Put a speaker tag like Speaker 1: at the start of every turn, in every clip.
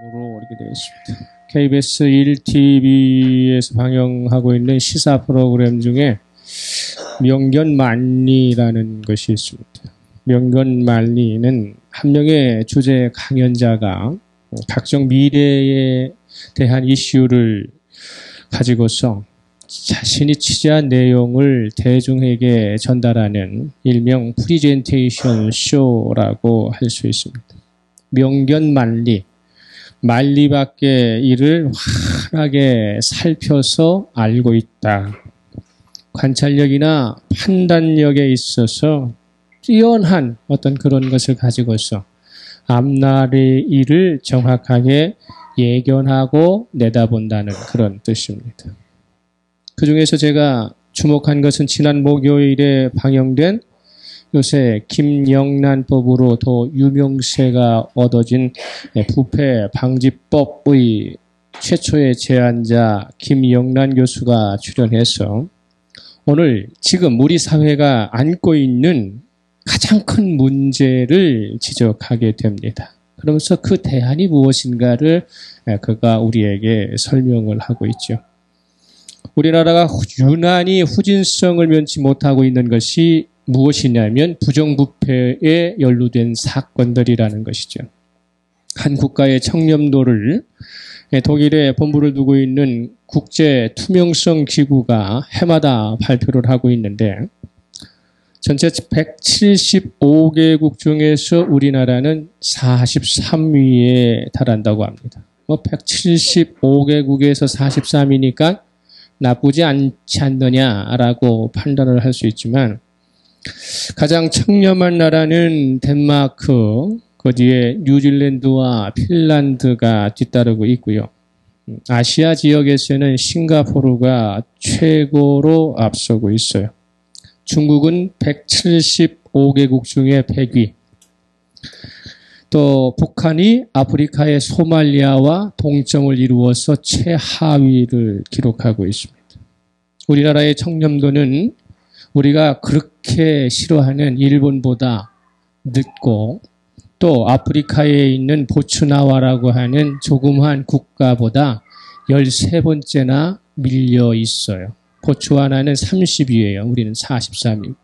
Speaker 1: 으로 이렇게 되어 있습니다. KBS 1TV에서 방영하고 있는 시사 프로그램 중에 명견만리라는 것이 있습니다. 명견만리는 한 명의 주제 강연자가 각종 미래에 대한 이슈를 가지고서 자신이 취재한 내용을 대중에게 전달하는 일명 프리젠테이션 쇼라고 할 수 있습니다. 명견만리, 만리밖의 일을 환하게 살펴서 알고 있다. 관찰력이나 판단력에 있어서 뛰어난 어떤 그런 것을 가지고서 앞날의 일을 정확하게 예견하고 내다본다는 그런 뜻입니다. 그 중에서 제가 주목한 것은 지난 목요일에 방영된 요새 김영란법으로 더 유명세가 얻어진 부패 방지법의 최초의 제안자 김영란 교수가 출연해서 오늘 지금 우리 사회가 안고 있는 가장 큰 문제를 지적하게 됩니다. 그러면서 그 대안이 무엇인가를 그가 우리에게 설명을 하고 있죠. 우리나라가 유난히 후진성을 면치 못하고 있는 것이 무엇이냐면 부정부패에 연루된 사건들이라는 것이죠. 한 국가의 청렴도를 독일에 본부를 두고 있는 국제 투명성 기구가 해마다 발표를 하고 있는데 전체 175개국 중에서 우리나라는 43위에 달한다고 합니다. 175개국에서 43위니까 나쁘지 않지 않느냐라고 판단을 할 수 있지만 가장 청렴한 나라는 덴마크, 그 뒤에 뉴질랜드와 핀란드가 뒤따르고 있고요. 아시아 지역에서는 싱가포르가 최고로 앞서고 있어요. 중국은 175개국 중에 100위. 또 북한이 아프리카의 소말리아와 동점을 이루어서 최하위를 기록하고 있습니다. 우리나라의 청렴도는 우리가 그렇게 싫어하는 일본보다 늦고 또 아프리카에 있는 보츠나와라고 하는 조그마한 국가보다 13번째나 밀려 있어요. 보츠와나는 30위예요. 우리는 43위.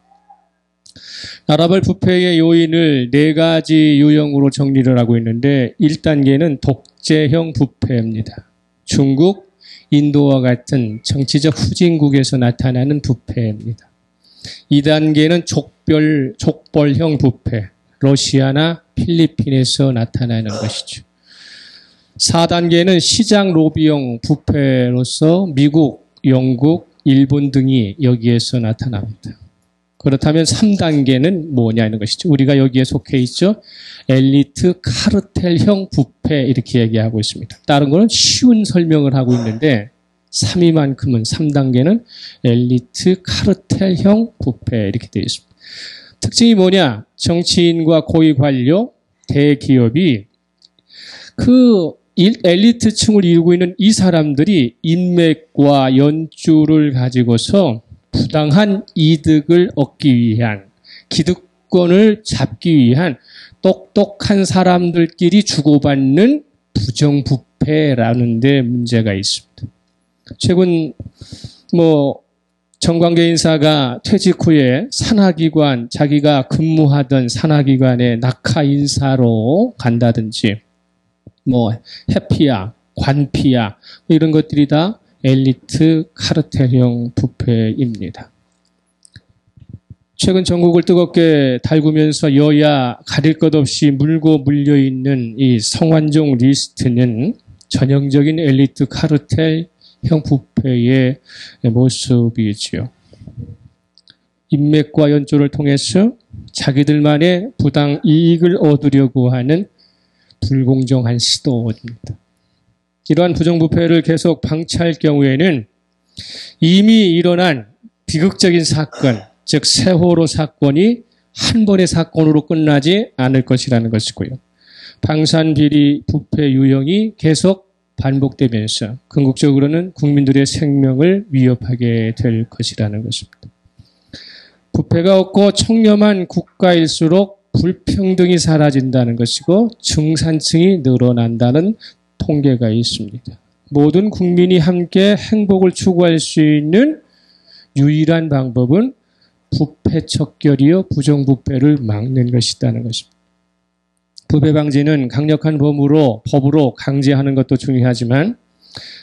Speaker 1: 나라별 부패의 요인을 4가지 유형으로 정리를 하고 있는데 1단계는 독재형 부패입니다. 중국, 인도와 같은 정치적 후진국에서 나타나는 부패입니다. 2단계는 족벌형 부패, 러시아나 필리핀에서 나타나는 것이죠. 4단계는 시장 로비형 부패로서 미국, 영국, 일본 등이 여기에서 나타납니다. 그렇다면 3단계는 뭐냐는 것이죠. 우리가 여기에 속해 있죠. 엘리트 카르텔형 부패 이렇게 얘기하고 있습니다. 다른 거는 쉬운 설명을 하고 있는데 3위만큼은 3단계는 엘리트 카르텔형 부패 이렇게 되어 있습니다. 특징이 뭐냐? 정치인과 고위 관료, 대기업이 그 엘리트층을 이루고 있는 이 사람들이 인맥과 연주를 가지고서 부당한 이득을 얻기 위한, 기득권을 잡기 위한 똑똑한 사람들끼리 주고받는 부정부패라는 데 문제가 있습니다. 최근 정관계 인사가 퇴직 후에 산하기관, 자기가 근무하던 산하기관에 낙하 인사로 간다든지 해피야, 관피야 이런 것들이 다 엘리트 카르텔형 부패입니다. 최근 전국을 뜨겁게 달구면서 여야 가릴 것 없이 물고 물려있는 이 성완종 리스트는 전형적인 엘리트 카르텔형 부패의 모습이지요. 인맥과 연주를 통해서 자기들만의 부당 이익을 얻으려고 하는 불공정한 시도입니다. 이러한 부정부패를 계속 방치할 경우에는 이미 일어난 비극적인 사건, 즉 세월호 사건이 한 번의 사건으로 끝나지 않을 것이라는 것이고요. 방산비리 부패 유형이 계속 반복되면서 궁극적으로는 국민들의 생명을 위협하게 될 것이라는 것입니다. 부패가 없고 청렴한 국가일수록 불평등이 사라진다는 것이고 중산층이 늘어난다는 통계가 있습니다. 모든 국민이 함께 행복을 추구할 수 있는 유일한 방법은 부패 척결이요 부정부패를 막는 것이라는 것입니다. 부패 방지는 강력한 법으로 강제하는 것도 중요하지만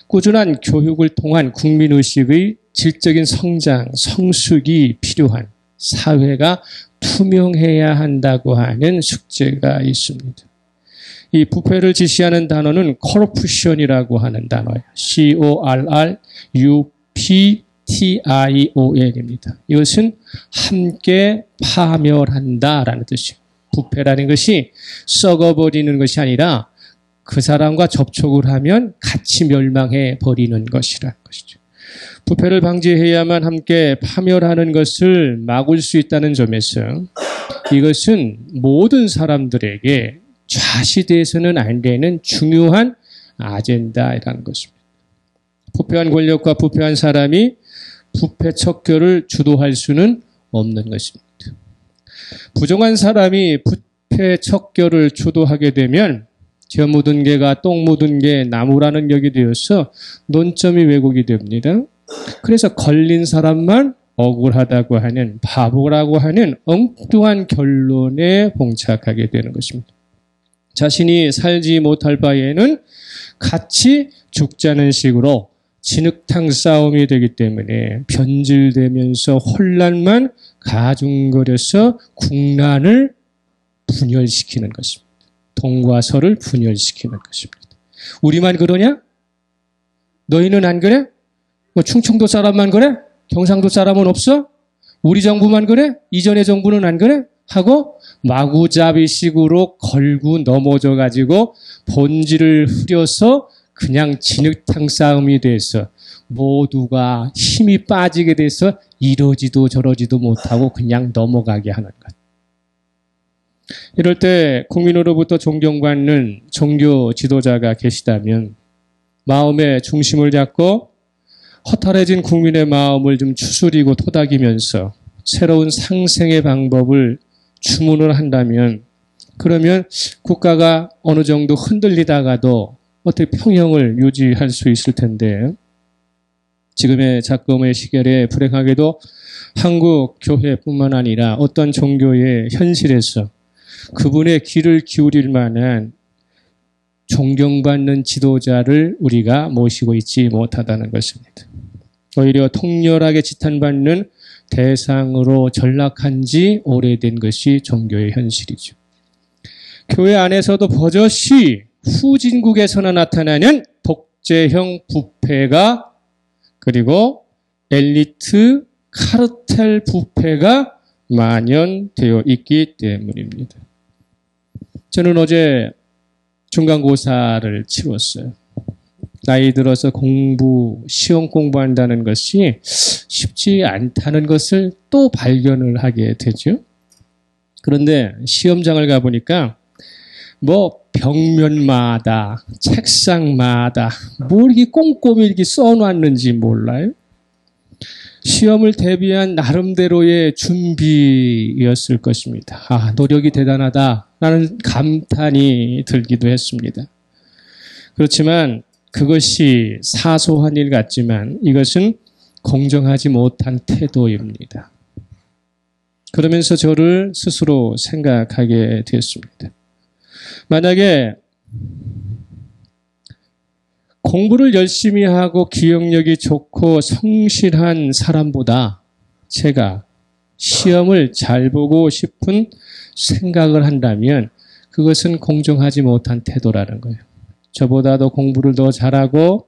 Speaker 1: 꾸준한 교육을 통한 국민의식의 질적인 성장, 성숙이 필요한 사회가 투명해야 한다고 하는 숙제가 있습니다. 이 부패를 지시하는 단어는 corruption이라고 하는 단어예요. corruption입니다. 이것은 함께 파멸한다라는 뜻이에요. 부패라는 것이 썩어버리는 것이 아니라 그 사람과 접촉을 하면 같이 멸망해 버리는 것이라는 것이죠. 부패를 방지해야만 함께 파멸하는 것을 막을 수 있다는 점에서 이것은 모든 사람들에게 좌시돼서는 안 되는 중요한 아젠다라는 것입니다. 부패한 권력과 부패한 사람이 부패 척결을 주도할 수는 없는 것입니다. 부정한 사람이 부패 척결을 주도하게 되면 저 묻은 개가 똥 묻은 개 나무라는 격이 되어서 논점이 왜곡이 됩니다. 그래서 걸린 사람만 억울하다고 하는 바보라고 하는 엉뚱한 결론에 봉착하게 되는 것입니다. 자신이 살지 못할 바에는 같이 죽자는 식으로 진흙탕 싸움이 되기 때문에 변질되면서 혼란만 가중거려서 국난을 분열시키는 것입니다. 동과 서를 분열시키는 것입니다. 우리만 그러냐? 너희는 안 그래? 뭐 충청도 사람만 그래? 경상도 사람은 없어? 우리 정부만 그래? 이전의 정부는 안 그래? 하고 마구잡이식으로 걸고 넘어져가지고 본질을 흐려서 그냥 진흙탕 싸움이 돼서 모두가 힘이 빠지게 돼서 이러지도 저러지도 못하고 그냥 넘어가게 하는 것. 이럴 때 국민으로부터 존경받는 종교 지도자가 계시다면 마음의 중심을 잡고 허탈해진 국민의 마음을 좀 추스리고 토닥이면서 새로운 상생의 방법을 주문을 한다면 그러면 국가가 어느 정도 흔들리다가도 어떻게 평형을 유지할 수 있을 텐데 지금의 작금의 시결에 불행하게도 한국 교회뿐만 아니라 어떤 종교의 현실에서 그분의 귀를 기울일 만한 존경받는 지도자를 우리가 모시고 있지 못하다는 것입니다. 오히려 통렬하게 지탄받는 대상으로 전락한 지 오래된 것이 종교의 현실이죠. 교회 안에서도 버젓이 후진국에서나 나타나는 독재형 부패가 그리고 엘리트 카르텔 부패가 만연되어 있기 때문입니다. 저는 어제 중간고사를 치렀어요. 나이 들어서 시험 공부한다는 것이 쉽지 않다는 것을 또 발견을 하게 되죠. 그런데 시험장을 가보니까 뭐 벽면마다 책상마다 뭘 이렇게 꼼꼼히 이렇게 써놨는지 몰라요. 시험을 대비한 나름대로의 준비였을 것입니다. 아, 노력이 대단하다라는 감탄이 들기도 했습니다. 그렇지만 그것이 사소한 일 같지만 이것은 공정하지 못한 태도입니다. 그러면서 저를 스스로 생각하게 되었습니다. 만약에 공부를 열심히 하고 기억력이 좋고 성실한 사람보다 제가 시험을 잘 보고 싶은 생각을 한다면 그것은 공정하지 못한 태도라는 거예요. 저보다 더 공부를 더 잘하고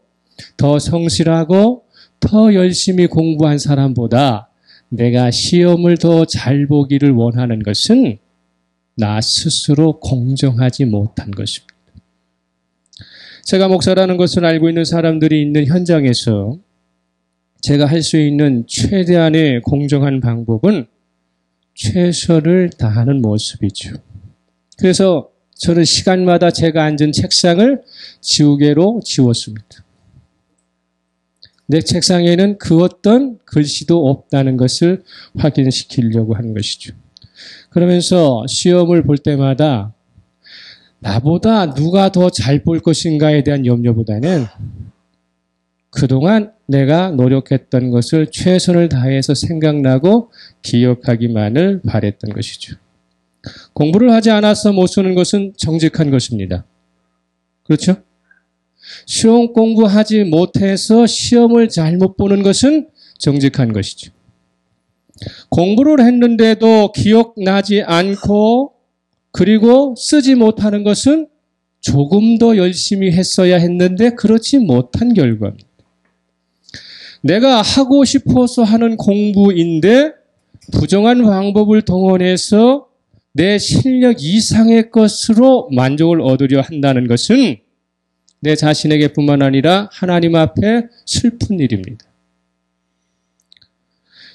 Speaker 1: 더 성실하고 더 열심히 공부한 사람보다 내가 시험을 더 잘 보기를 원하는 것은 나 스스로 공정하지 못한 것입니다. 제가 목사라는 것을 알고 있는 사람들이 있는 현장에서 제가 할 수 있는 최대한의 공정한 방법은 최선을 다하는 모습이죠. 그래서 저는 시간마다 제가 앉은 책상을 지우개로 지웠습니다. 내 책상에는 그 어떤 글씨도 없다는 것을 확인시키려고 하는 것이죠. 그러면서 시험을 볼 때마다 나보다 누가 더 잘 볼 것인가에 대한 염려보다는 그동안 내가 노력했던 것을 최선을 다해서 생각나고 기억하기만을 바랬던 것이죠. 공부를 하지 않아서 못 쓰는 것은 정직한 것입니다. 그렇죠? 시험 공부하지 못해서 시험을 잘못 보는 것은 정직한 것이죠. 공부를 했는데도 기억나지 않고 그리고 쓰지 못하는 것은 조금 더 열심히 했어야 했는데 그렇지 못한 결과입니다. 내가 하고 싶어서 하는 공부인데 부정한 방법을 동원해서 내 실력 이상의 것으로 만족을 얻으려 한다는 것은 내 자신에게 뿐만 아니라 하나님 앞에 슬픈 일입니다.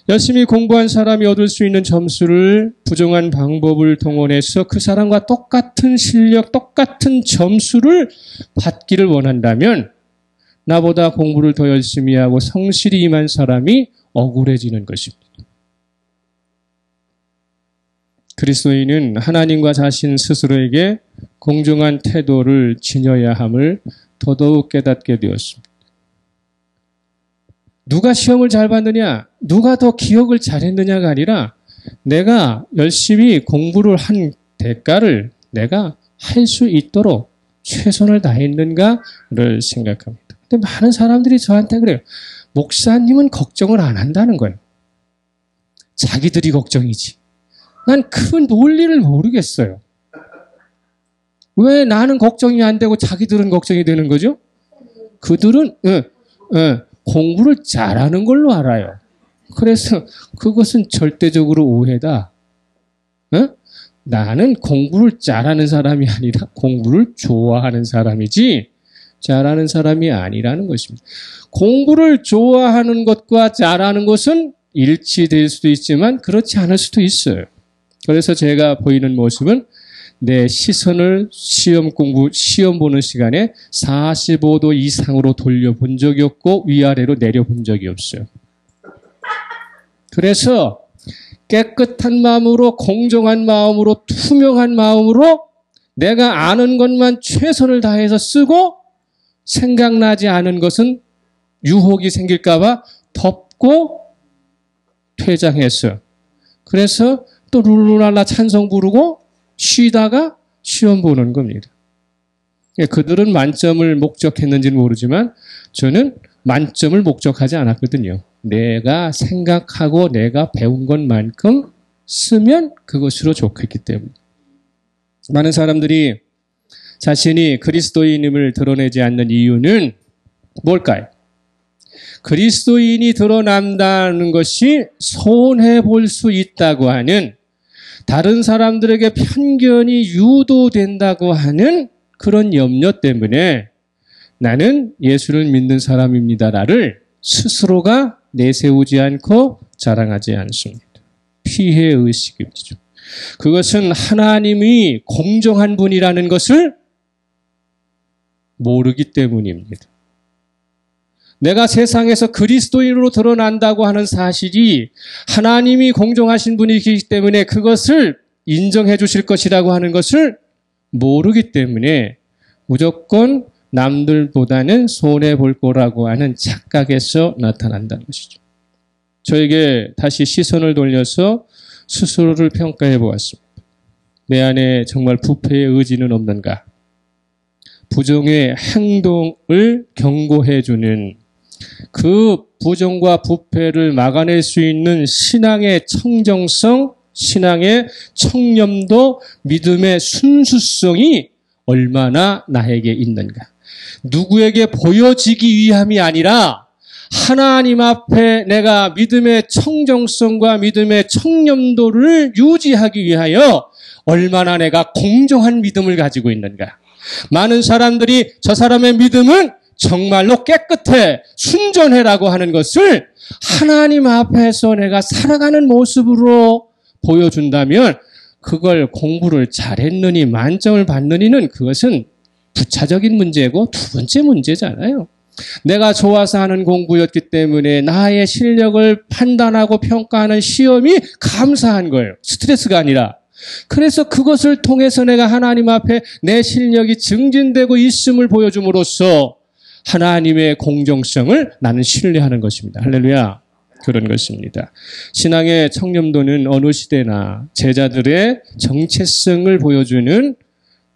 Speaker 1: 열심히 공부한 사람이 얻을 수 있는 점수를 부정한 방법을 동원해서 그 사람과 똑같은 실력, 똑같은 점수를 받기를 원한다면 나보다 공부를 더 열심히 하고 성실히 임한 사람이 억울해지는 것입니다. 그리스도인은 하나님과 자신 스스로에게 공정한 태도를 지녀야 함을 더더욱 깨닫게 되었습니다. 누가 시험을 잘 봤느냐, 누가 더 기억을 잘했느냐가 아니라 내가 열심히 공부를 한 대가를 내가 할 수 있도록 최선을 다했는가를 생각합니다. 근데 많은 사람들이 저한테 그래요. 목사님은 걱정을 안 한다는 거예요. 자기들이 걱정이지. 난 그 논리를 모르겠어요. 왜 나는 걱정이 안 되고 자기들은 걱정이 되는 거죠? 그들은 공부를 잘하는 걸로 알아요. 그래서 그것은 절대적으로 오해다. 나는 공부를 잘하는 사람이 아니라 공부를 좋아하는 사람이지 잘하는 사람이 아니라는 것입니다. 공부를 좋아하는 것과 잘하는 것은 일치될 수도 있지만 그렇지 않을 수도 있어요. 그래서 제가 보이는 모습은 내 시선을 시험 보는 시간에 45도 이상으로 돌려본 적이 없고 위아래로 내려본 적이 없어요. 그래서 깨끗한 마음으로, 공정한 마음으로, 투명한 마음으로 내가 아는 것만 최선을 다해서 쓰고 생각나지 않은 것은 유혹이 생길까 봐 덮고 퇴장했어요. 그래서 또 룰루랄라 찬송 부르고 쉬다가 시험 보는 겁니다. 그들은 만점을 목적했는지는 모르지만 저는 만점을 목적하지 않았거든요. 내가 생각하고 내가 배운 것만큼 쓰면 그것으로 좋겠기 때문에. 많은 사람들이 자신이 그리스도인임을 드러내지 않는 이유는 뭘까요? 그리스도인이 드러난다는 것이 손해볼 수 있다고 하는, 다른 사람들에게 편견이 유도된다고 하는 그런 염려 때문에 나는 예수를 믿는 사람입니다라를 스스로가 내세우지 않고 자랑하지 않습니다. 피해의식이죠. 그것은 하나님이 공정한 분이라는 것을 모르기 때문입니다. 내가 세상에서 그리스도인으로 드러난다고 하는 사실이 하나님이 공정하신 분이기 때문에 그것을 인정해 주실 것이라고 하는 것을 모르기 때문에 무조건 남들보다는 손해볼 거라고 하는 착각에서 나타난다는 것이죠. 저에게 다시 시선을 돌려서 스스로를 평가해 보았습니다. 내 안에 정말 부패의 의지는 없는가? 부정의 행동을 경고해 주는 그 부정과 부패를 막아낼 수 있는 신앙의 청정성, 신앙의 청렴도, 믿음의 순수성이 얼마나 나에게 있는가. 누구에게 보여지기 위함이 아니라 하나님 앞에 내가 믿음의 청정성과 믿음의 청렴도를 유지하기 위하여 얼마나 내가 공정한 믿음을 가지고 있는가. 많은 사람들이 저 사람의 믿음은 정말로 깨끗해, 순전해라고 하는 것을 하나님 앞에서 내가 살아가는 모습으로 보여준다면 그걸 공부를 잘했느니 만점을 받느니는 그것은 부차적인 문제고 두 번째 문제잖아요. 내가 좋아서 하는 공부였기 때문에 나의 실력을 판단하고 평가하는 시험이 감사한 거예요. 스트레스가 아니라. 그래서 그것을 통해서 내가 하나님 앞에 내 실력이 증진되고 있음을 보여줌으로써 하나님의 공정성을 나는 신뢰하는 것입니다. 할렐루야. 그런 것입니다. 신앙의 청렴도는 어느 시대나 제자들의 정체성을 보여주는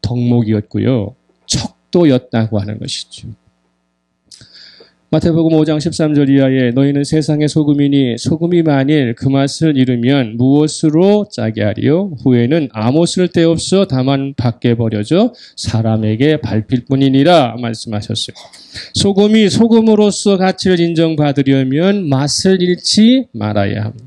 Speaker 1: 덕목이었고요. 척도였다고 하는 것이죠. 마태복음 5장 13절 이하에 너희는 세상의 소금이니 소금이 만일 그 맛을 잃으면 무엇으로 짜게 하리요? 후에는 아무 쓸데없어 다만 밖에 버려져 사람에게 밟힐 뿐이니라 말씀하셨어요. 소금이 소금으로서 가치를 인정받으려면 맛을 잃지 말아야 합니다.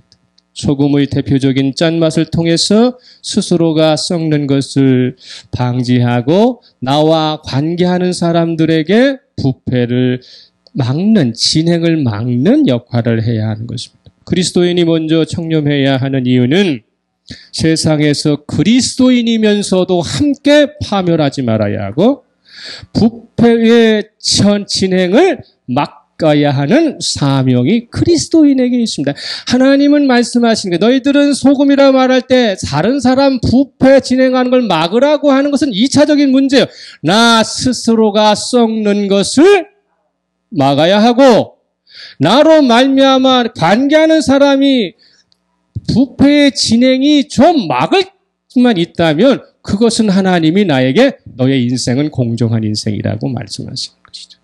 Speaker 1: 소금의 대표적인 짠맛을 통해서 스스로가 썩는 것을 방지하고 나와 관계하는 사람들에게 부패를 막는, 진행을 막는 역할을 해야 하는 것입니다. 그리스도인이 먼저 청렴해야 하는 이유는 세상에서 그리스도인이면서도 함께 파멸하지 말아야 하고 부패의 진행을 막아야 하는 사명이 그리스도인에게 있습니다. 하나님은 말씀하신 게 너희들은 소금이라 말할 때 다른 사람 부패 진행하는 걸 막으라고 하는 것은 2차적인 문제예요. 나 스스로가 썩는 것을 막아야 하고 나로 말미암아 관계하는 사람이 부패의 진행이 좀 막을 수만 있다면 그것은 하나님이 나에게 너의 인생은 공정한 인생이라고 말씀하시는 것이죠.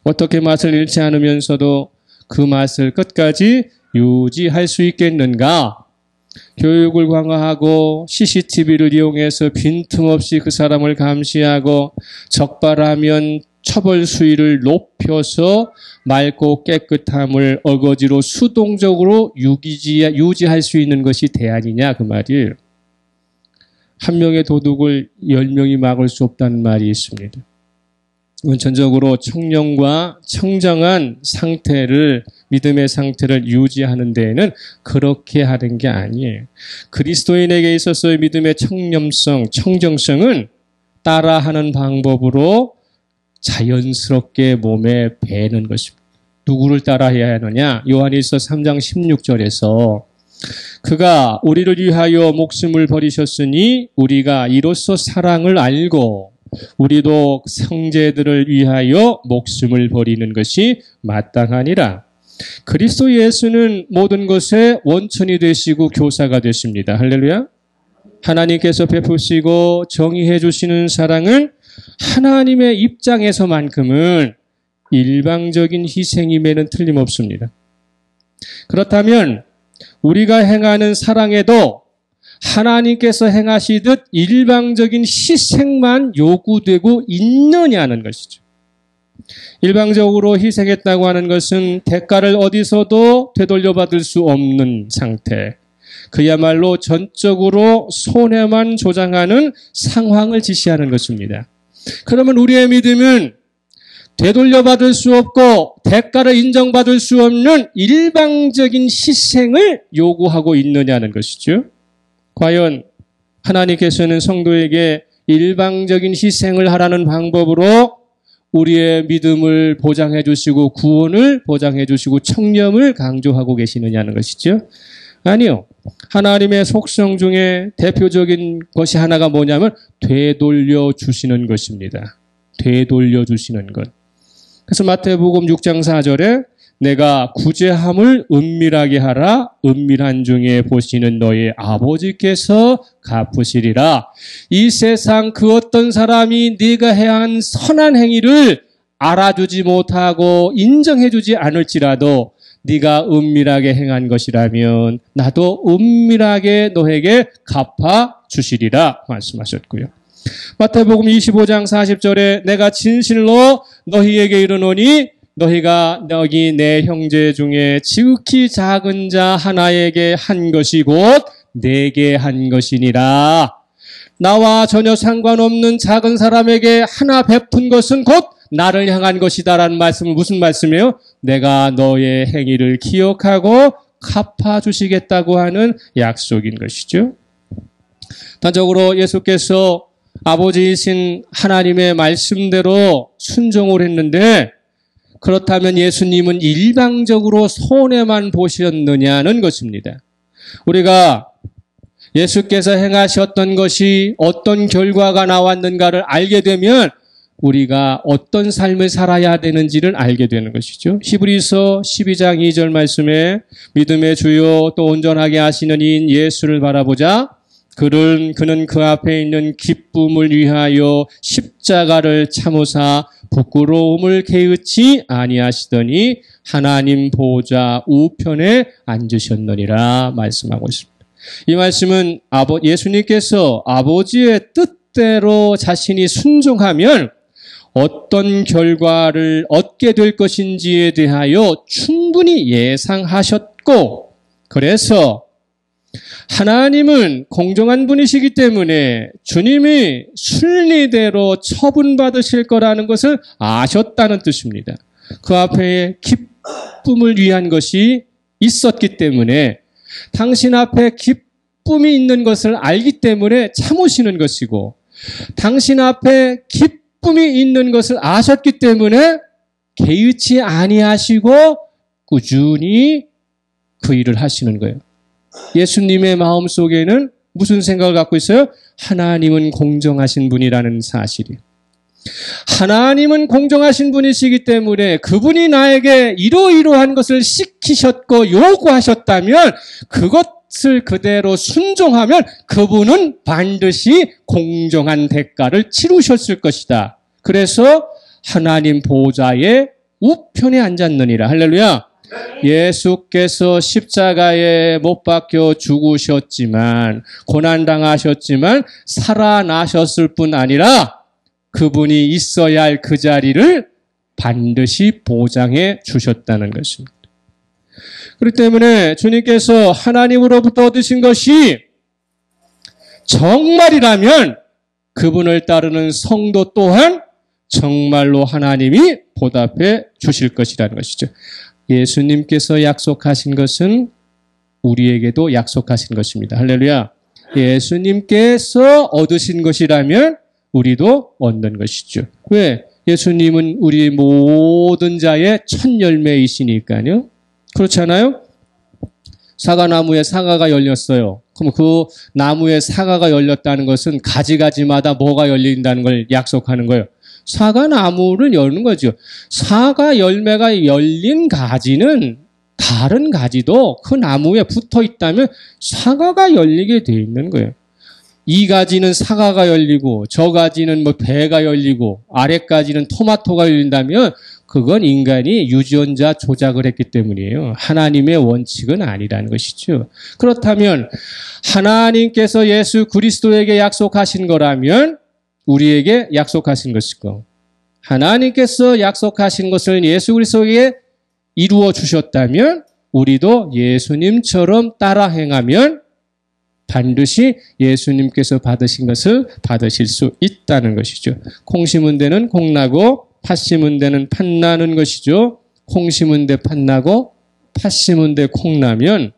Speaker 1: 어떻게 맛을 잃지 않으면서도 그 맛을 끝까지 유지할 수 있겠는가? 교육을 강화하고 CCTV를 이용해서 빈틈없이 그 사람을 감시하고 적발하면 처벌 수위를 높여서 맑고 깨끗함을 어거지로 수동적으로 유지할 수 있는 것이 대안이냐 그 말이에요. 한 명의 도둑을 10명이 막을 수 없다는 말이 있습니다. 원천적으로 청렴과 청정한 상태를 믿음의 상태를 유지하는 데에는 그렇게 하는 게 아니에요. 그리스도인에게 있어서의 믿음의 청렴성, 청정성은 따라하는 방법으로 자연스럽게 몸에 배는 것입니다. 누구를 따라해야 하느냐? 요한일서 3장 16절에서 그가 우리를 위하여 목숨을 버리셨으니 우리가 이로써 사랑을 알고 우리도 형제들을 위하여 목숨을 버리는 것이 마땅하니라. 그리스도 예수는 모든 것의 원천이 되시고 교사가 되십니다. 할렐루야. 하나님께서 베푸시고 정의해 주시는 사랑은 하나님의 입장에서만큼은 일방적인 희생임에는 틀림없습니다. 그렇다면 우리가 행하는 사랑에도 하나님께서 행하시듯 일방적인 희생만 요구되고 있느냐는 것이죠. 일방적으로 희생했다고 하는 것은 대가를 어디서도 되돌려받을 수 없는 상태, 그야말로 전적으로 손해만 조장하는 상황을 지시하는 것입니다. 그러면 우리의 믿음은 되돌려받을 수 없고 대가를 인정받을 수 없는 일방적인 희생을 요구하고 있느냐는 것이죠. 과연 하나님께서는 성도에게 일방적인 희생을 하라는 방법으로 우리의 믿음을 보장해 주시고 구원을 보장해 주시고 청렴을 강조하고 계시느냐는 것이죠. 아니요. 하나님의 속성 중에 대표적인 것이 하나가 뭐냐면 되돌려 주시는 것입니다. 되돌려 주시는 것. 그래서 마태복음 6장 4절에 내가 구제함을 은밀하게 하라. 은밀한 중에 보시는 너의 아버지께서 갚으시리라. 이 세상 그 어떤 사람이 네가 해야 한 선한 행위를 알아주지 못하고 인정해주지 않을지라도 네가 은밀하게 행한 것이라면 나도 은밀하게 너에게 갚아주시리라 말씀하셨고요. 마태복음 25장 40절에 내가 진실로 너희에게 이르노니 너희가 너희 내 형제 중에 지극히 작은 자 하나에게 한 것이 곧 내게 한 것이니라. 나와 전혀 상관없는 작은 사람에게 하나 베푼 것은 곧 나를 향한 것이다라는 말씀은 무슨 말씀이에요? 내가 너의 행위를 기억하고 갚아주시겠다고 하는 약속인 것이죠. 단적으로 예수께서 아버지이신 하나님의 말씀대로 순종을 했는데 그렇다면 예수님은 일방적으로 손해만 보셨느냐는 것입니다. 우리가 예수께서 행하셨던 것이 어떤 결과가 나왔는가를 알게 되면 우리가 어떤 삶을 살아야 되는지를 알게 되는 것이죠. 히브리서 12장 2절 말씀에 믿음의 주요 또 온전하게 하시는 이인 예수를 바라보자. 그는 그 앞에 있는 기쁨을 위하여 십자가를 참으사 부끄러움을 개의치 아니하시더니 하나님 보좌 우편에 앉으셨느니라 말씀하고 있습니다. 이 말씀은 예수님께서 아버지의 뜻대로 자신이 순종하면 어떤 결과를 얻게 될 것인지에 대하여 충분히 예상하셨고, 그래서 하나님은 공정한 분이시기 때문에 주님이 순리대로 처분받으실 거라는 것을 아셨다는 뜻입니다. 그 앞에 기쁨을 위한 것이 있었기 때문에 당신 앞에 기쁨이 있는 것을 알기 때문에 참으시는 것이고, 당신 앞에 기쁨이 있는 것을 아셨기 때문에 개의치 아니하시고 꾸준히 그 일을 하시는 거예요. 예수님의 마음속에는 무슨 생각을 갖고 있어요? 하나님은 공정하신 분이라는 사실이. 하나님은 공정하신 분이시기 때문에 그분이 나에게 이러이러한 것을 시키셨고 요구하셨다면 그것을 그대로 순종하면 그분은 반드시 공정한 대가를 치르셨을 것이다. 그래서 하나님 보좌의 우편에 앉았느니라. 할렐루야. 예수께서 십자가에 못 박혀 죽으셨지만, 고난당하셨지만 살아나셨을 뿐 아니라 그분이 있어야 할 그 자리를 반드시 보장해 주셨다는 것입니다. 그렇기 때문에 주님께서 하나님으로부터 얻으신 것이 정말이라면 그분을 따르는 성도 또한 정말로 하나님이 보답해 주실 것이라는 것이죠. 예수님께서 약속하신 것은 우리에게도 약속하신 것입니다. 할렐루야. 예수님께서 얻으신 것이라면 우리도 얻는 것이죠. 왜? 예수님은 우리 모든 자의 첫 열매이시니까요. 그렇잖아요? 사과나무에 사과가 열렸어요. 그럼 그 나무에 사과가 열렸다는 것은 가지가지마다 뭐가 열린다는 걸 약속하는 거예요. 사과나무를 여는 거죠. 사과 열매가 열린 가지는 다른 가지도 그 나무에 붙어 있다면 사과가 열리게 돼 있는 거예요. 이 가지는 사과가 열리고 저 가지는 뭐 배가 열리고 아래까지는 토마토가 열린다면 그건 인간이 유전자 조작을 했기 때문이에요. 하나님의 원칙은 아니라는 것이죠. 그렇다면 하나님께서 예수 그리스도에게 약속하신 거라면 우리에게 약속하신 것이고, 하나님께서 약속하신 것을 예수 그리스도에게 이루어 주셨다면 우리도 예수님처럼 따라 행하면 반드시 예수님께서 받으신 것을 받으실 수 있다는 것이죠. 콩 심은 데는 콩 나고 팥 심은 데는 팥 나는 것이죠. 콩 심은 데 팥 나고 팥 심은 데 콩 나면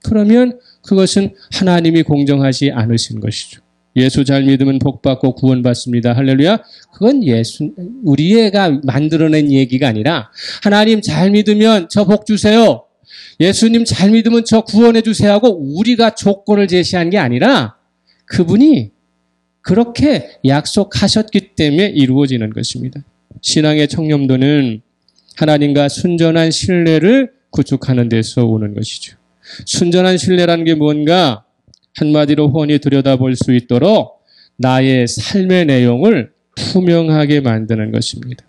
Speaker 1: 그러면 그것은 하나님이 공정하지 않으신 것이죠. 예수 잘 믿으면 복 받고 구원받습니다. 할렐루야. 그건 우리가 만들어낸 얘기가 아니라 하나님 잘 믿으면 저 복 주세요. 예수님 잘 믿으면 저 구원해 주세요 하고 우리가 조건을 제시한 게 아니라 그분이 그렇게 약속하셨기 때문에 이루어지는 것입니다. 신앙의 청렴도는 하나님과 순전한 신뢰를 구축하는 데서 오는 것이죠. 순전한 신뢰라는 게 뭔가? 한마디로 훤히 들여다볼 수 있도록 나의 삶의 내용을 투명하게 만드는 것입니다.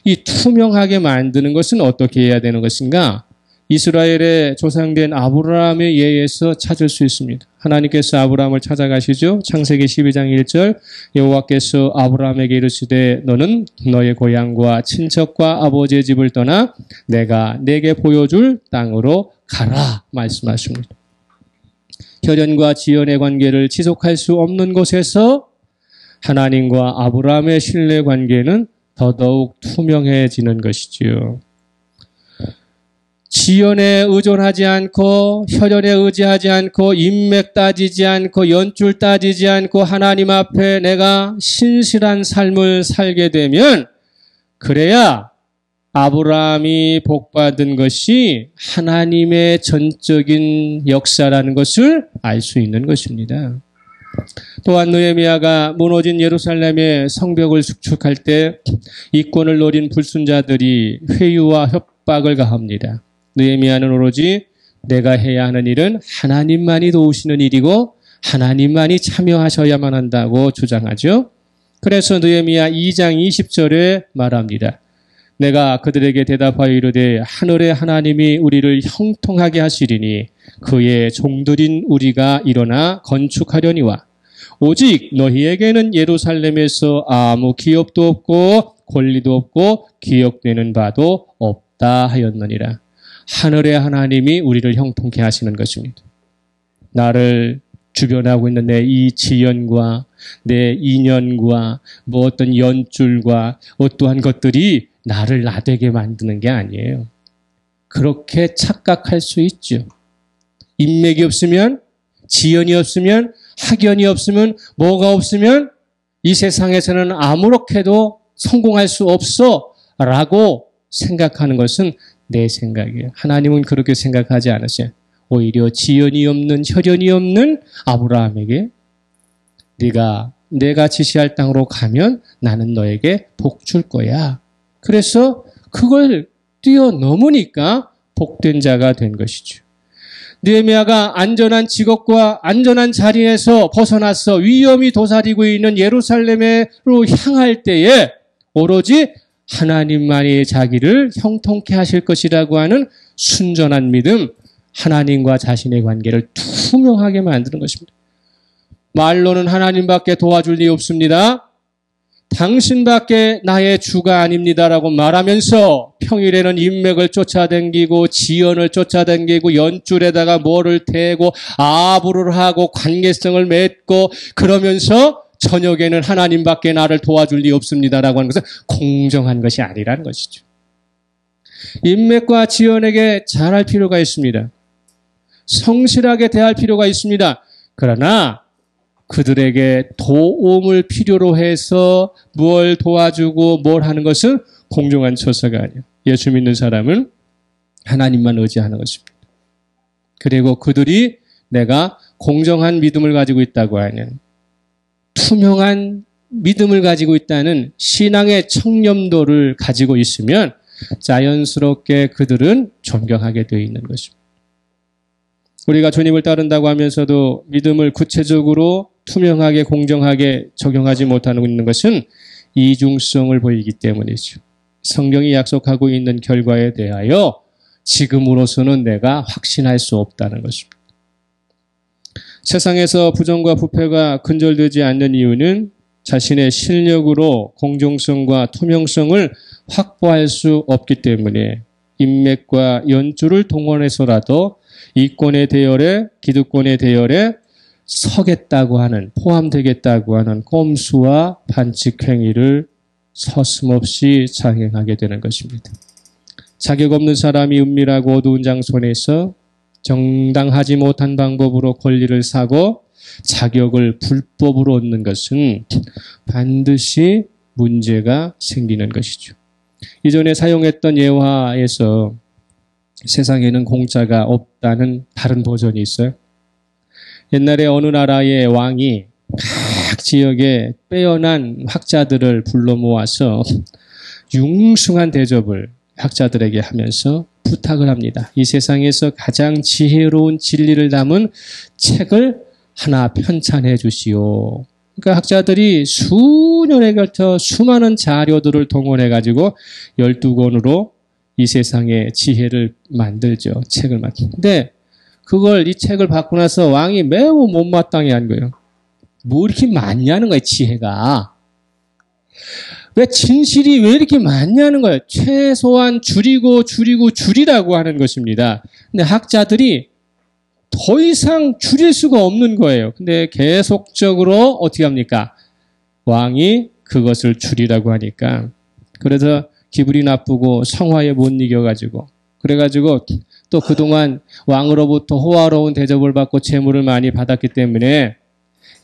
Speaker 1: 이 투명하게 만드는 것은 어떻게 해야 되는 것인가? 이스라엘의 조상된 아브라함의 예에서 찾을 수 있습니다. 하나님께서 아브라함을 찾아가시죠. 창세기 12장 1절 여호와께서 아브라함에게 이르시되 너는 너의 고향과 친척과 아버지의 집을 떠나 내가 내게 보여줄 땅으로 가라 말씀하십니다. 혈연과 지연의 관계를 지속할 수 없는 곳에서 하나님과 아브라함의 신뢰 관계는 더더욱 투명해지는 것이지요. 지연에 의존하지 않고 혈연에 의지하지 않고 인맥 따지지 않고 연줄 따지지 않고 하나님 앞에 내가 신실한 삶을 살게 되면 그래야 아브라함이 복받은 것이 하나님의 전적인 역사라는 것을 알 수 있는 것입니다. 또한 느헤미야가 무너진 예루살렘의 성벽을 수축할 때 이권을 노린 불순자들이 회유와 협박을 가합니다. 느헤미야는 오로지 내가 해야 하는 일은 하나님만이 도우시는 일이고 하나님만이 참여하셔야만 한다고 주장하죠. 그래서 느헤미야 2장 20절에 말합니다. 내가 그들에게 대답하여 이르되 하늘의 하나님이 우리를 형통하게 하시리니 그의 종들인 우리가 일어나 건축하려니와 오직 너희에게는 예루살렘에서 아무 기업도 없고 권리도 없고 기억되는 바도 없다 하였느니라. 하늘의 하나님이 우리를 형통케 하시는 것입니다. 나를 주변하고 있는 내 이 지연과 내 인연과 뭐 어떤 연줄과 어떠한 것들이 나를 나되게 만드는 게 아니에요. 그렇게 착각할 수 있죠. 인맥이 없으면, 지연이 없으면, 학연이 없으면, 뭐가 없으면 이 세상에서는 아무렇게도 성공할 수 없어 라고 생각하는 것은 내 생각이에요. 하나님은 그렇게 생각하지 않으세요. 오히려 지연이 없는, 혈연이 없는 아브라함에게 내가 지시할 땅으로 가면 나는 너에게 복 줄 거야. 그래서 그걸 뛰어넘으니까 복된 자가 된 것이죠. 느헤미야가 안전한 직업과 안전한 자리에서 벗어나서 위험이 도사리고 있는 예루살렘으로 향할 때에 오로지 하나님만이 자기를 형통케 하실 것이라고 하는 순전한 믿음, 하나님과 자신의 관계를 투명하게 만드는 것입니다. 말로는 하나님밖에 도와줄 리 없습니다. 당신밖에 나의 주가 아닙니다라고 말하면서 평일에는 인맥을 쫓아다니고 지연을 쫓아다니고 연줄에다가 뭐를 대고 아부를 하고 관계성을 맺고 그러면서 저녁에는 하나님밖에 나를 도와줄 리 없습니다라고 하는 것은 공정한 것이 아니라는 것이죠. 인맥과 지연에게 잘할 필요가 있습니다. 성실하게 대할 필요가 있습니다. 그러나 그들에게 도움을 필요로 해서 뭘 도와주고 뭘 하는 것은 공정한 처사가 아니에요. 예수 믿는 사람은 하나님만 의지하는 것입니다. 그리고 그들이 내가 공정한 믿음을 가지고 있다고 하는 투명한 믿음을 가지고 있다는 신앙의 청렴도를 가지고 있으면 자연스럽게 그들은 존경하게 되어 있는 것입니다. 우리가 주님을 따른다고 하면서도 믿음을 구체적으로 투명하게 공정하게 적용하지 못하고 있는 것은 이중성을 보이기 때문이죠. 성경이 약속하고 있는 결과에 대하여 지금으로서는 내가 확신할 수 없다는 것입니다. 세상에서 부정과 부패가 근절되지 않는 이유는 자신의 실력으로 공정성과 투명성을 확보할 수 없기 때문에 인맥과 연주를 동원해서라도 이권의 대열에 기득권의 대열에 서겠다고 하는 포함되겠다고 하는 꼼수와 반칙 행위를 서슴없이 자행하게 되는 것입니다. 자격 없는 사람이 은밀하고 어두운 장소에서 정당하지 못한 방법으로 권리를 사고 자격을 불법으로 얻는 것은 반드시 문제가 생기는 것이죠. 이전에 사용했던 예화에서 세상에는 공짜가 없다는 다른 버전이 있어요. 옛날에 어느 나라의 왕이 각 지역에 빼어난 학자들을 불러 모아서 융숭한 대접을 학자들에게 하면서 부탁을 합니다. 이 세상에서 가장 지혜로운 진리를 담은 책을 하나 편찬해 주시오. 그러니까 학자들이 수년에 걸쳐 수많은 자료들을 동원해 가지고 12권으로 이 세상의 지혜를 만들죠. 책을 만드는데 그걸 이 책을 받고 나서 왕이 매우 못마땅해 한 거예요. 뭐 이렇게 많냐는 거예요, 지혜가. 왜 진실이 왜 이렇게 많냐는 거예요. 최소한 줄이라고 하는 것입니다. 근데 학자들이 더 이상 줄일 수가 없는 거예요. 근데 계속적으로 어떻게 합니까? 왕이 그것을 줄이라고 하니까. 그래서 기분이 나쁘고 성화에 못 이겨가지고. 그래가지고 또 그동안 왕으로부터 호화로운 대접을 받고 재물을 많이 받았기 때문에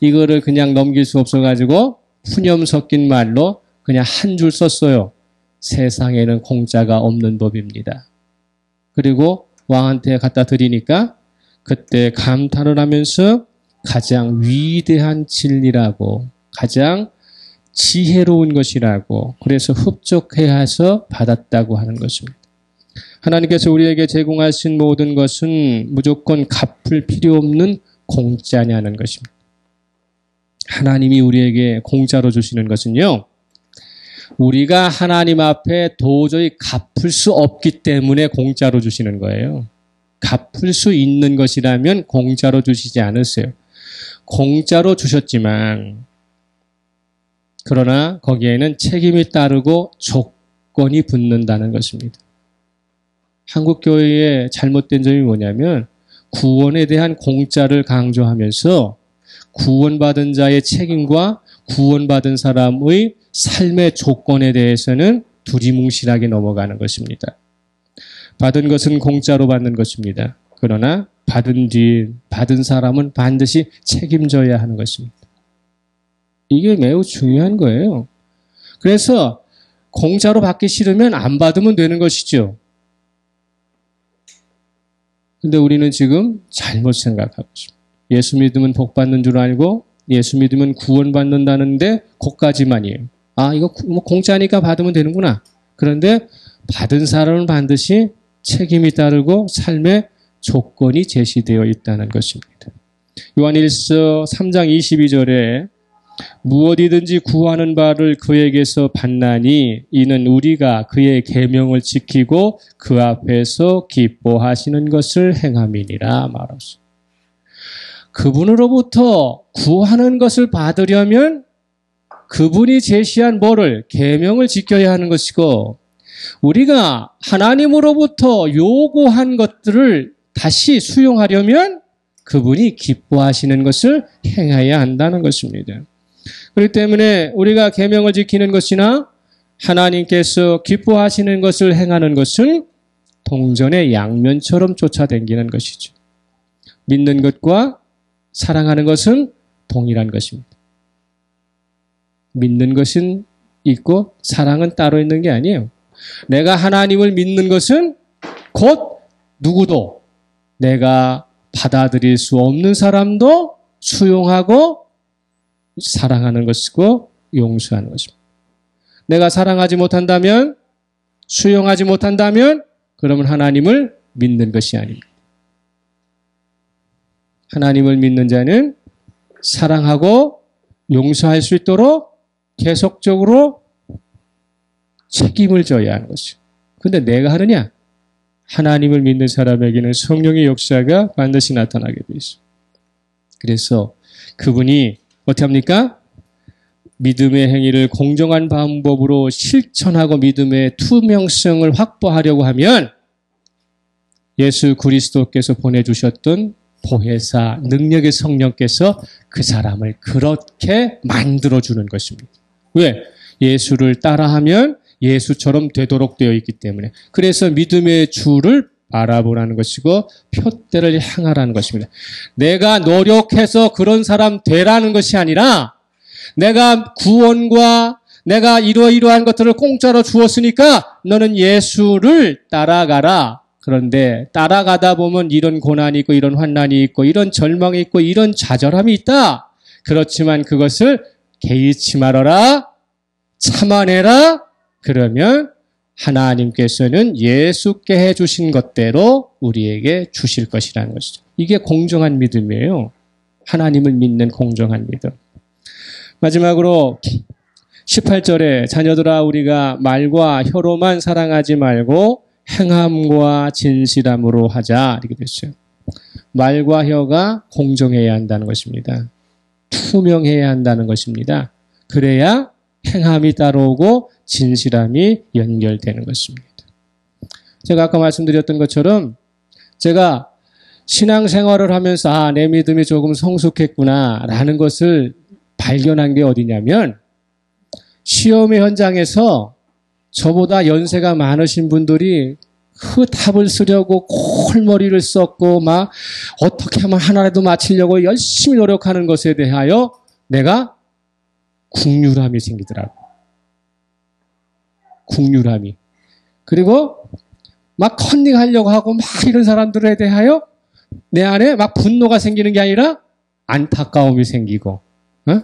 Speaker 1: 이거를 그냥 넘길 수 없어가지고 푸념 섞인 말로 그냥 한 줄 썼어요. 세상에는 공짜가 없는 법입니다. 그리고 왕한테 갖다 드리니까 그때 감탄을 하면서 가장 위대한 진리라고, 가장 지혜로운 것이라고, 그래서 흡족해 해서 받았다고 하는 것입니다. 하나님께서 우리에게 제공하신 모든 것은 무조건 갚을 필요 없는 공짜냐는 것입니다. 하나님이 우리에게 공짜로 주시는 것은요, 우리가 하나님 앞에 도저히 갚을 수 없기 때문에 공짜로 주시는 거예요. 갚을 수 있는 것이라면 공짜로 주시지 않으세요. 공짜로 주셨지만, 그러나 거기에는 책임이 따르고 조건이 붙는다는 것입니다. 한국교회의 잘못된 점이 뭐냐면 구원에 대한 공짜를 강조하면서 구원받은 자의 책임과 구원받은 사람의 삶의 조건에 대해서는 두리뭉실하게 넘어가는 것입니다. 받은 것은 공짜로 받는 것입니다. 그러나 받은 사람은 반드시 책임져야 하는 것입니다. 이게 매우 중요한 거예요. 그래서 공짜로 받기 싫으면 안 받으면 되는 것이죠. 근데 우리는 지금 잘못 생각하고 있습니다. 예수 믿으면 복 받는 줄 알고 예수 믿으면 구원 받는다는데 그것까지만이에요. 아, 이거 뭐 공짜니까 받으면 되는구나. 그런데 받은 사람은 반드시 책임이 따르고 삶의 조건이 제시되어 있다는 것입니다. 요한일서 3장 22절에 무엇이든지 구하는 바를 그에게서 받나니 이는 우리가 그의 계명을 지키고 그 앞에서 기뻐하시는 것을 행함이니라 말하소. 그분으로부터 구하는 것을 받으려면 그분이 제시한 뭐를 계명을 지켜야 하는 것이고, 우리가 하나님으로부터 요구한 것들을 다시 수용하려면 그분이 기뻐하시는 것을 행해야 한다는 것입니다. 그렇기 때문에 우리가 계명을 지키는 것이나 하나님께서 기뻐하시는 것을 행하는 것은 동전의 양면처럼 쫓아다니는 것이죠. 믿는 것과 사랑하는 것은 동일한 것입니다. 믿는 것은 있고 사랑은 따로 있는 게 아니에요. 내가 하나님을 믿는 것은 곧 누구도 내가 받아들일 수 없는 사람도 수용하고 사랑하는 것이고 용서하는 것입니다. 내가 사랑하지 못한다면, 수용하지 못한다면 그러면 하나님을 믿는 것이 아닙니다. 하나님을 믿는 자는 사랑하고 용서할 수 있도록 계속적으로 책임을 져야 하는 것이죠. 그런데 내가 하느냐? 하나님을 믿는 사람에게는 성령의 역사가 반드시 나타나게 돼 있어요. 그래서 그분이 어떻게 합니까? 믿음의 행위를 공정한 방법으로 실천하고 믿음의 투명성을 확보하려고 하면 예수 그리스도께서 보내주셨던 보혜사 능력의 성령께서 그 사람을 그렇게 만들어주는 것입니다. 왜? 예수를 따라하면 예수처럼 되도록 되어 있기 때문에. 그래서 믿음의 주를 바라보라는 것이고 표대를 향하라는 것입니다. 내가 노력해서 그런 사람 되라는 것이 아니라 내가 구원과 내가 이러이러한 것들을 공짜로 주었으니까 너는 예수를 따라가라. 그런데 따라가다 보면 이런 고난이 있고 이런 환난이 있고 이런 절망이 있고 이런 좌절함이 있다. 그렇지만 그것을 개의치 말아라. 참아내라. 그러면 하나님께서는 예수께 해주신 것대로 우리에게 주실 것이라는 것이죠. 이게 공정한 믿음이에요. 하나님을 믿는 공정한 믿음. 마지막으로 18절에 자녀들아 우리가 말과 혀로만 사랑하지 말고 행함과 진실함으로 하자 이렇게 됐어요. 말과 혀가 공정해야 한다는 것입니다. 투명해야 한다는 것입니다. 그래야 행함이 따라오고 진실함이 연결되는 것입니다. 제가 아까 말씀드렸던 것처럼 제가 신앙생활을 하면서 내 믿음이 조금 성숙했구나 라는 것을 발견한 게 어디냐면 시험의 현장에서 저보다 연세가 많으신 분들이 그 답을 쓰려고 콜머리를 썼고 막 어떻게 하면 하나라도 맞히려고 열심히 노력하는 것에 대하여 내가 국률함이 생기더라고요. 국률함이. 그리고 막 컨닝하려고 하고 막 이런 사람들에 대하여 내 안에 막 분노가 생기는 게 아니라 안타까움이 생기고, 어?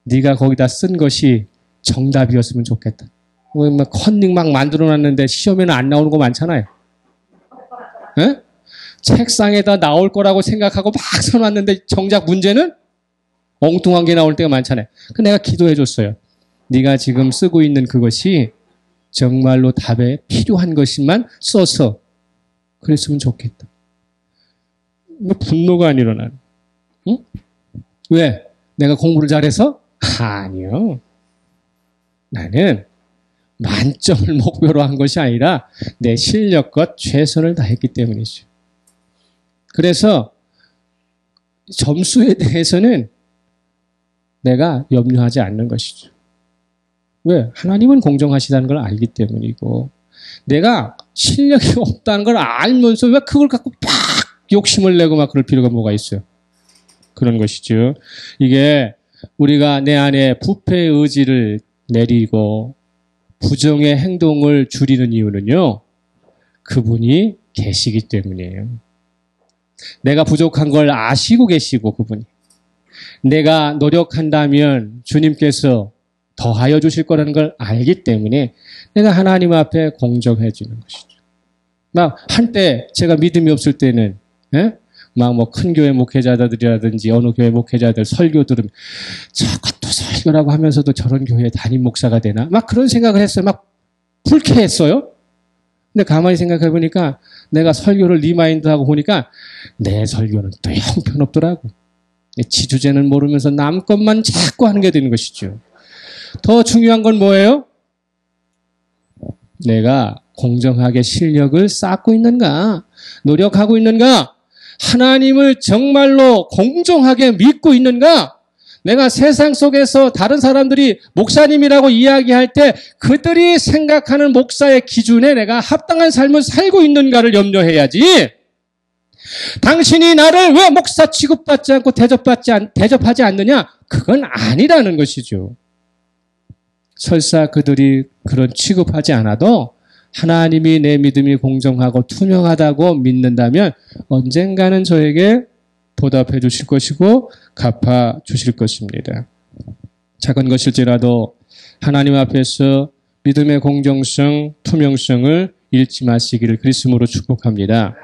Speaker 1: 네가 거기다 쓴 것이 정답이었으면 좋겠다. 막 컨닝 막 만들어놨는데 시험에는 안 나오는 거 많잖아요. 어? 책상에다 나올 거라고 생각하고 막 써놨는데 정작 문제는 엉뚱한 게 나올 때가 많잖아요. 그 내가 기도해 줬어요. 네가 지금 쓰고 있는 그것이 정말로 답에 필요한 것만 써서 그랬으면 좋겠다. 분노가 안 일어나는. 응? 왜? 내가 공부를 잘해서? 아니요. 나는 만점을 목표로 한 것이 아니라 내 실력과 최선을 다했기 때문이죠. 그래서 점수에 대해서는 내가 염려하지 않는 것이죠. 왜? 하나님은 공정하시다는 걸 알기 때문이고, 내가 실력이 없다는 걸 알면서 왜 그걸 갖고 막 욕심을 내고 막 그럴 필요가 뭐가 있어요? 그런 것이죠. 이게 우리가 내 안에 부패의 의지를 내리고 부정의 행동을 줄이는 이유는요, 그분이 계시기 때문이에요. 내가 부족한 걸 아시고 계시고, 그분이. 내가 노력한다면 주님께서 더하여 주실 거라는 걸 알기 때문에 내가 하나님 앞에 공정해지는 것이죠. 막 한때 제가 믿음이 없을 때는, 예? 막 뭐 큰 교회 목회자들이라든지 어느 교회 목회자들 설교 들으면 저것도 설교라고 하면서도 저런 교회 담임 목사가 되나? 막 그런 생각을 했어요. 막 불쾌했어요. 근데 가만히 생각해 보니까 내가 설교를 리마인드하고 보니까 내 설교는 또 형편없더라고. 지주제는 모르면서 남 것만 자꾸 하는 게 되는 것이죠. 더 중요한 건 뭐예요? 내가 공정하게 실력을 쌓고 있는가? 노력하고 있는가? 하나님을 정말로 공정하게 믿고 있는가? 내가 세상 속에서 다른 사람들이 목사님이라고 이야기할 때 그들이 생각하는 목사의 기준에 내가 합당한 삶을 살고 있는가를 염려해야지. 당신이 나를 왜 목사 취급받지 않고 대접하지 않느냐? 그건 아니라는 것이죠. 설사 그들이 그런 취급하지 않아도 하나님이 내 믿음이 공정하고 투명하다고 믿는다면 언젠가는 저에게 보답해 주실 것이고 갚아 주실 것입니다. 작은 것일지라도 하나님 앞에서 믿음의 공정성, 투명성을 잃지 마시기를 그리스도로 축복합니다.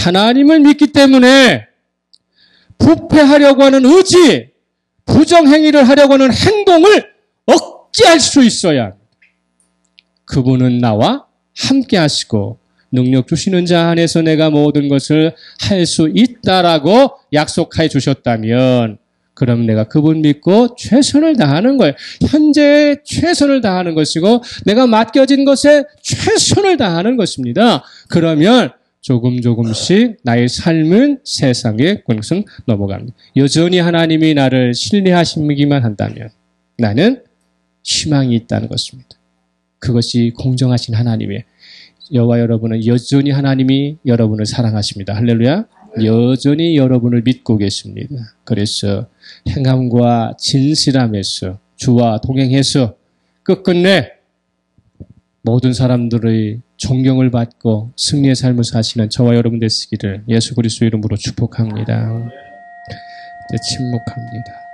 Speaker 1: 하나님을 믿기 때문에 부패하려고 하는 의지, 부정행위를 하려고 하는 행동을 억제할 수 있어야 합니다. 그분은 나와 함께 하시고 능력 주시는 자 안에서 내가 모든 것을 할 수 있다라고 약속해 주셨다면 그럼 내가 그분 믿고 최선을 다하는 거예요. 현재 최선을 다하는 것이고 내가 맡겨진 것에 최선을 다하는 것입니다. 그러면 조금씩 나의 삶은 세상의 권성 넘어갑니다. 여전히 하나님이 나를 신뢰하시기만 한다면 나는 희망이 있다는 것입니다. 그것이 공정하신 하나님의 여호와 여러분은 여전히 하나님이 여러분을 사랑하십니다. 할렐루야. 여전히 여러분을 믿고 계십니다. 그래서 행함과 진실함에서 주와 동행해서 끝끝내 모든 사람들의 존경을 받고 승리의 삶을 사시는 저와 여러분 되시기를 예수 그리스도 이름으로 축복합니다. 이제 침묵합니다.